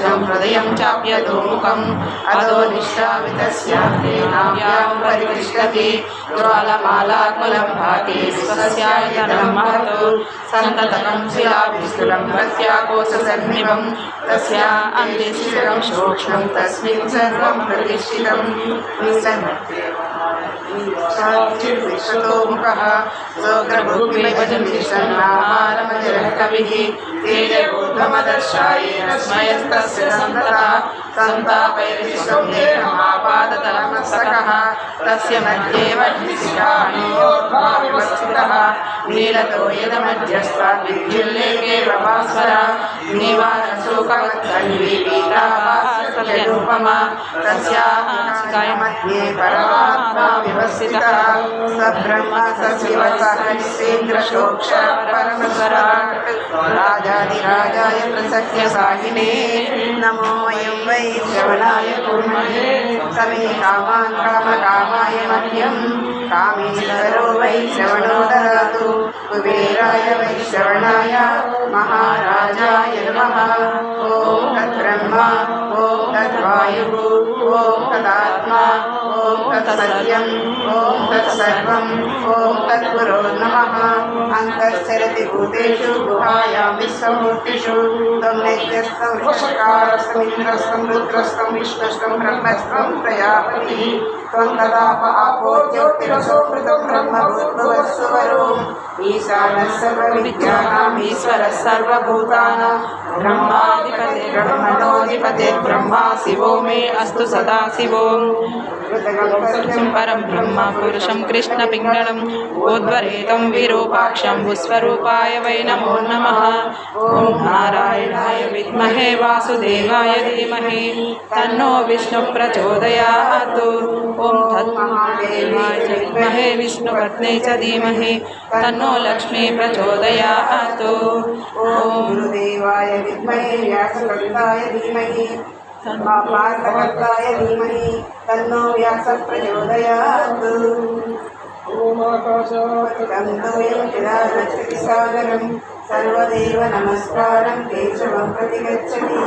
वचनं हृदयं चाप्यधोमुखम् अधो निष्ठावितस्यां परितिष्ठति ज्वालमालाकुलं भाति स्वस्यायतनं महतो सन्ततकं शिलाभिस्तुलं प्रत्याकोशसन्निभं तस्या अन्ते स्थिरं सूक्ष्मं तस्मिन् सर्वं प्रतिष्ठितं विश्वतोमुखः सोग्रभूमिभजन्तिषन्नाहारमजरः कविः तेजगोधमदर्शायेन स्मयस्तस्य सन्ततः सन्तापैर्विश्वं देहमापादतलमस्तकः तस्य मध्ये वह्निशिखाणियोद्भाविवस्थितः नीलतो यदमध्यस्तात् विद्युल्लेखे प्रभास्वरा निवारशोकवत्तन्वीपीताभासत्यनुपमा तस्याः शिखाय मध्ये परमात्मा विवस्थितः स ब्रह्म स शिव स हरिश्चेन्द्रशोक्षः परमस्वराट् राजाधिराजाय प्रसख्य साहिने नमो वयं वै श्रवणाय कुर्महे समे कामान् कामकामाय मह्यं कामेश्वरो वै श्रवणो ददातु कुबेराय वै श्रवणाय महाराजाय नमः ॐ तद्ब्रह्मा ॐ तद्वायुः ॐ तदात्मा ॐ तत्सत्यं ॐ तत्सर्वं ॐ तद्गुरो नमः अन्तश्चरति भूतेषु गुहायां विश्वमूर्तिषु त्वं नित्यस्तं वृषकारस्तमिन्द्रस्तं रुद्रस्तं विष्णुस्तं ब्रह्मस्तं प्रजापतिः त्वं तदाप आपो ज्योतिरसोऽमृतं ब्रह्मभूद्भुवस्सुवरोम् ईशानः सर्वविद्यानाम् ईश्वरः सर्वभूतानां ब्रह्मणोऽधिपतिर्ब्रह्मा शिवो मे अस्तु सदा शिवोम् परं ब्रह्म पुरुषं कृष्णपिङ्गळम् उद्वरेतं विरूपाक्षं विश्वरूपाय वै नमो नमः ॐ नारायणाय विद्महे वासुदेवाय धीमहि तन्नो विष्णुः प्रचोदयात् ॐ तन्महादेवाय विद्महे विष्णुपत्न्यै च धीमहि तन्नो लक्ष्मी प्रचोदयात् ॐ गुरुदेवाय विद्महे व्यासकविताय धीमहि पार्थकर्ताय धीमहि तन्नो व्यासः प्रचोदयात् ॐ आकाशात् चिदानश्रुतिसागरं सर्वदेव नमस्कारं केशवं प्रतिगच्छति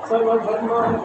सर्वधर्मान्